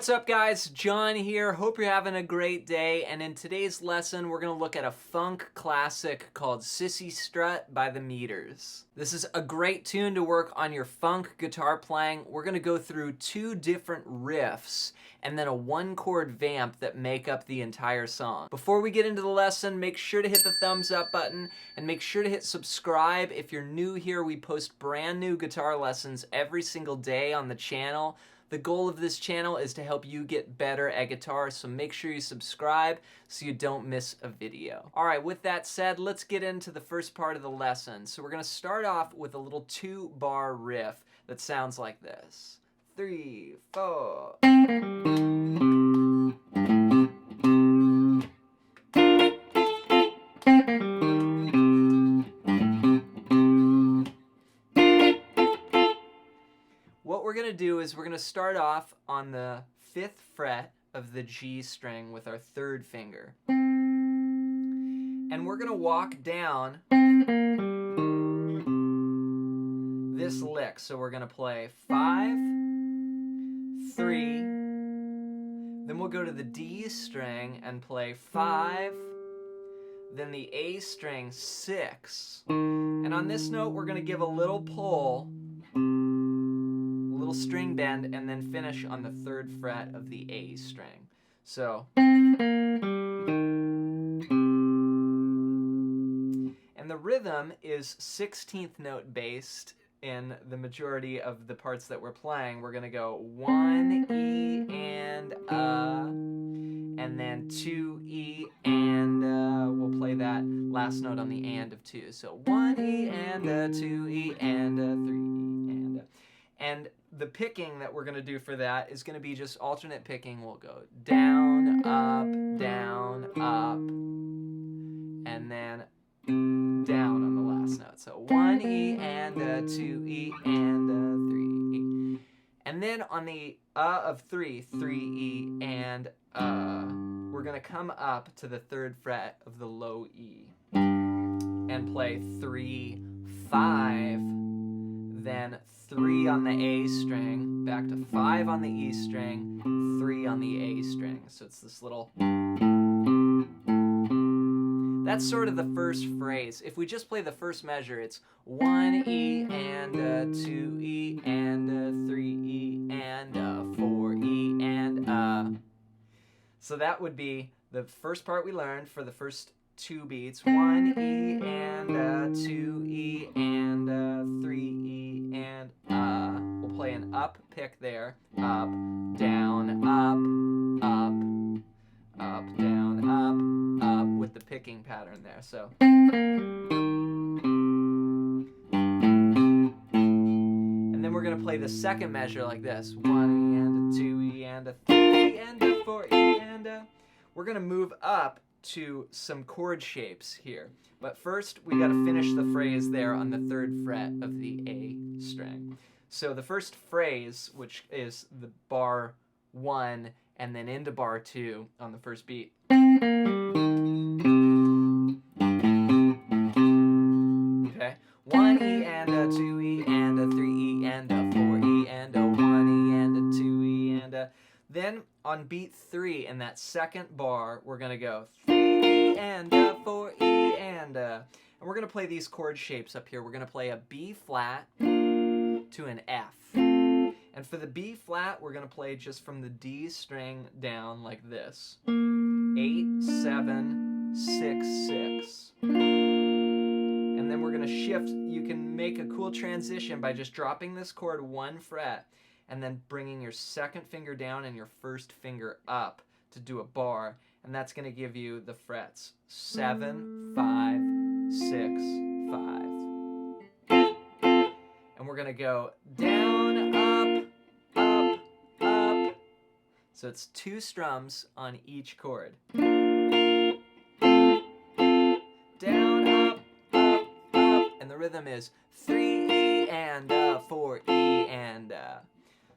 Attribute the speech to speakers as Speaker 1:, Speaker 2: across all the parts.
Speaker 1: What's up guys, John here. Hope you're having a great day, and in today's lesson we're going to look at a funk classic called Cissy Strut by the Meters. This is a great tune to work on your funk guitar playing. We're going to go through two different riffs and then a one-chord vamp that make up the entire song. Before we get into the lesson, make sure to hit the thumbs up button and make sure to hit subscribe. If you're new here, we post brand new guitar lessons every single day on the channel. The goal of this channel is to help you get better at guitar, so make sure you subscribe so you don't miss a video. All right, with that said, let's get into the first part of the lesson. So we're gonna start off with a little 2-bar riff that sounds like this. 3, 4. What we're going to do is we're going to start off on the 5th fret of the G string with our 3rd finger. And we're going to walk down this lick. So we're going to play 5, 3, then we'll go to the D string and play 5, then the A string 6. And on this note, we're going to give a little pull, little string bend, and then finish on the 3rd fret of the A string. So, and the rhythm is 16th note based in the majority of the parts that we're playing. We're gonna go 1 E and then 2 E and we'll play that last note on the and of 2. So 1 E and 2 E and 3 E and the picking that we're going to do for that is going to be just alternate picking. We'll go down, up, and then down on the last note. So 1 E and 2 E and 3 E. And then on the of 3, 3 E and we're going to come up to the 3rd fret of the low E and play 3, 5, then 3 on the A string, back to 5 on the E string, 3 on the A string. So it's this little... That's sort of the first phrase. If we just play the first measure, it's 1 E and 2 E and 3 E and 4 E and So that would be the first part we learned for the first 2 beats. 1 E and 2 E and 3 E and we'll play an up pick there. Up, down, up, down, up with the picking pattern there. So and then we're gonna play the second measure like this. 1 E and 2 E and 3 E and 4 E and we're gonna move up to some chord shapes here. But first, we got to finish the phrase there on the 3rd fret of the A string. So the first phrase, which is the bar 1 and then into bar 2 on the first beat. Okay? 1 E and 2 E and 3 E and 4 E and 1 E and 2 E and then on beat 3 in that second bar, we're going to go 3 E and 4 E and we're going to play these chord shapes up here. We're going to play a B flat to an F. And for the B flat, we're going to play just from the D string down like this. 8, 7, 6, 6. And then we're going to shift. You can make a cool transition by just dropping this chord 1 fret and then bringing your 2nd finger down and your 1st finger up to do a bar, and that's going to give you the frets 7, 5, 6, 5. And we're going to go down, up, up. So it's 2 strums on each chord. Down, up, and the rhythm is 3 E and 4 E and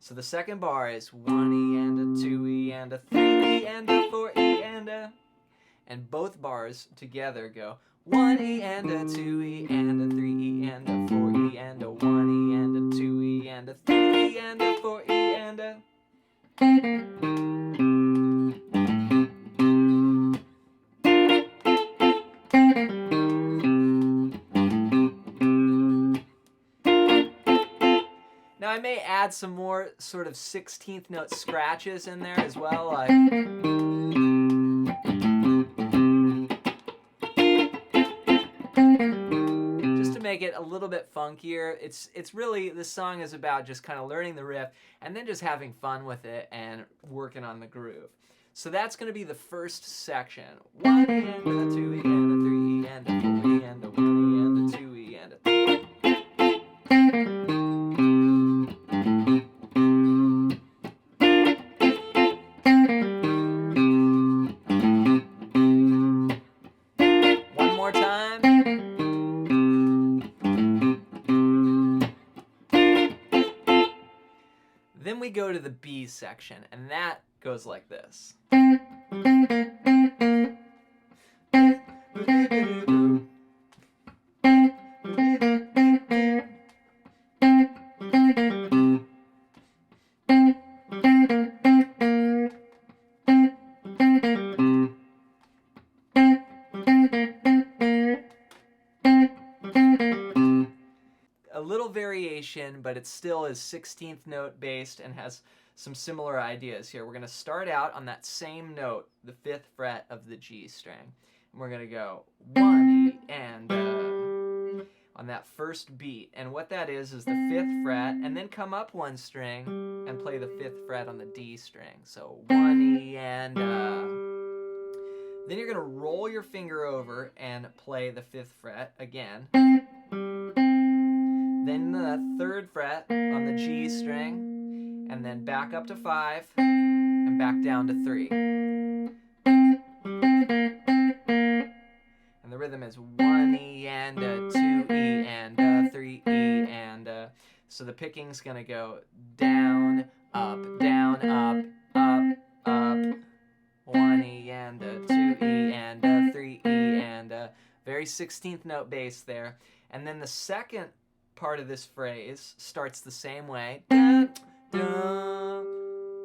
Speaker 1: So the second bar is 1 E and 2 E and 3 E and 4 E and both bars together go 1 E and 2 E and 3 E and 4 E and 1 E and 2 E and 3 E and 4 E and Now I may add some more sort of 16th note scratches in there as well, like just to make it a little bit funkier. It's really, this song is about just kind of learning the riff and then just having fun with it and working on the groove. So that's going to be the first section. 1 E and a 2 E and a 3 E and a 4 E and a 1 E and a 2 E and a 3. One more time. Then we go to the B section, and that goes like this. A little variation, but it still is 16th note based and has some similar ideas here. We're going to start out on that same note, the 5th fret of the G string. And we're going to go 1 E and on that first beat. And what that is the 5th fret, and then come up one string and play the 5th fret on the D string. So 1 E and then you're going to roll your finger over and play the 5th fret again. Then the 3rd fret on the G string, and then back up to 5, and back down to 3. And the rhythm is 1 E and a 2 E and a 3 E and a. So the picking's gonna go down, up, up, up. 1 E and a 2 E and a 3 E and a. Very 16th note bass there. And then the second part of this phrase starts the same way. Da, da.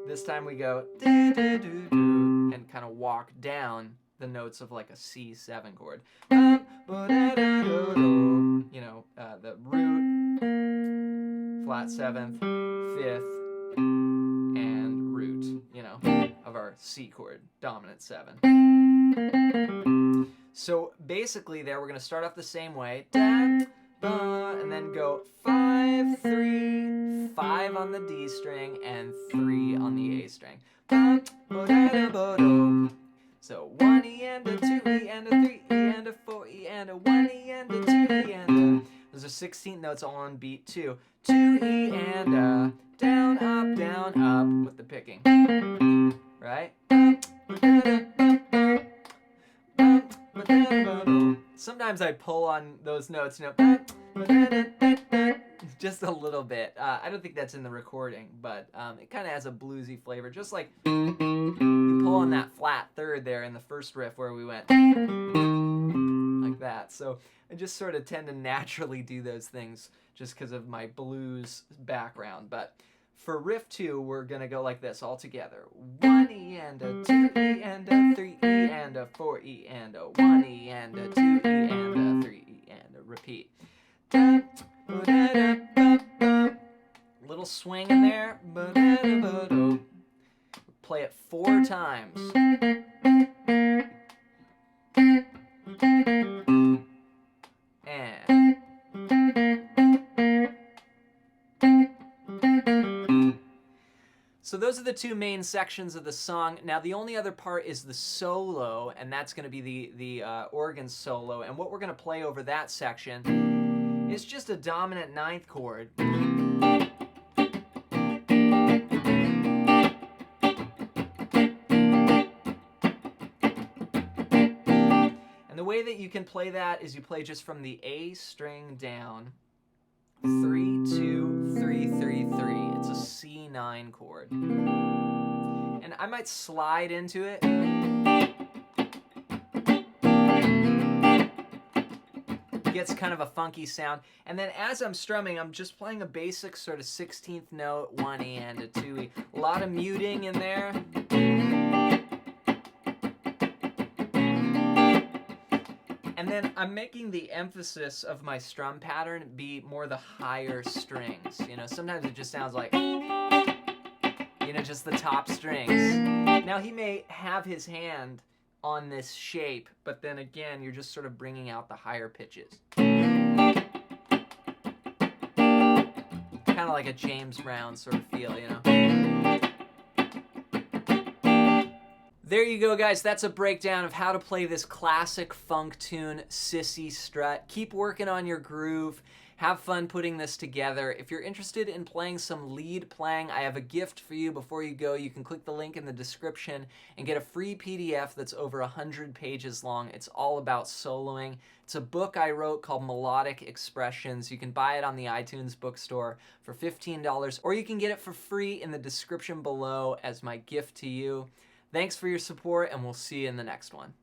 Speaker 1: This time we go da, da, do, do, and kind of walk down the notes of like a C7 chord. You know, the root, flat 7th, 5th, and root, you know, of our C chord, dominant 7. So basically there we're going to start off the same way. Da, and then go 5, 3, 5 on the D string, and 3 on the A string. So 1 E and a 2 E and a 3 E and a 4 E and a 1 E and a 2 E and a. Those are 16th notes all on beat 2. 2 E and a. Down, up with the picking. Right? Sometimes I pull on those notes, you know, just a little bit. I don't think that's in the recording, but it kind of has a bluesy flavor, just like you pull on that flat 3rd there in the first riff where we went like that. So I just sort of tend to naturally do those things just because of my blues background. But for riff 2, we're going to go like this all together. 1 E and a 2 E and a 3 E and a 4 E and a 1 E and a 2 E and a 3 E and a repeat. Little swing in there. Play it 4 times. And so those are the 2 main sections of the song. Now the only other part is the solo, and that's going to be the organ solo. And what we're going to play over that section is just a dominant 9th chord. And the way that you can play that is you play just from the A string down. 3, 2, 3, 3, 3. It's a C9 chord. And I might slide into it. gets kind of a funky sound. And then as I'm strumming, I'm just playing a basic sort of 16th note, 1E and a 2E. A lot of muting in there. And then I'm making the emphasis of my strum pattern be more the higher strings. You know, sometimes it just sounds like, you know, just the top strings. Now he may have his hand on this shape, but then again, you're just sort of bringing out the higher pitches. Kind of like a James Brown sort of feel, you know? There you go, guys. That's a breakdown of how to play this classic funk tune, Cissy Strut. Keep working on your groove. Have fun putting this together. If you're interested in playing some lead playing, I have a gift for you before you go. You can click the link in the description and get a free PDF that's over 100 pages long. It's all about soloing. It's a book I wrote called Melodic Expressions. You can buy it on the iTunes bookstore for $15, or you can get it for free in the description below as my gift to you. Thanks for your support, and we'll see you in the next one.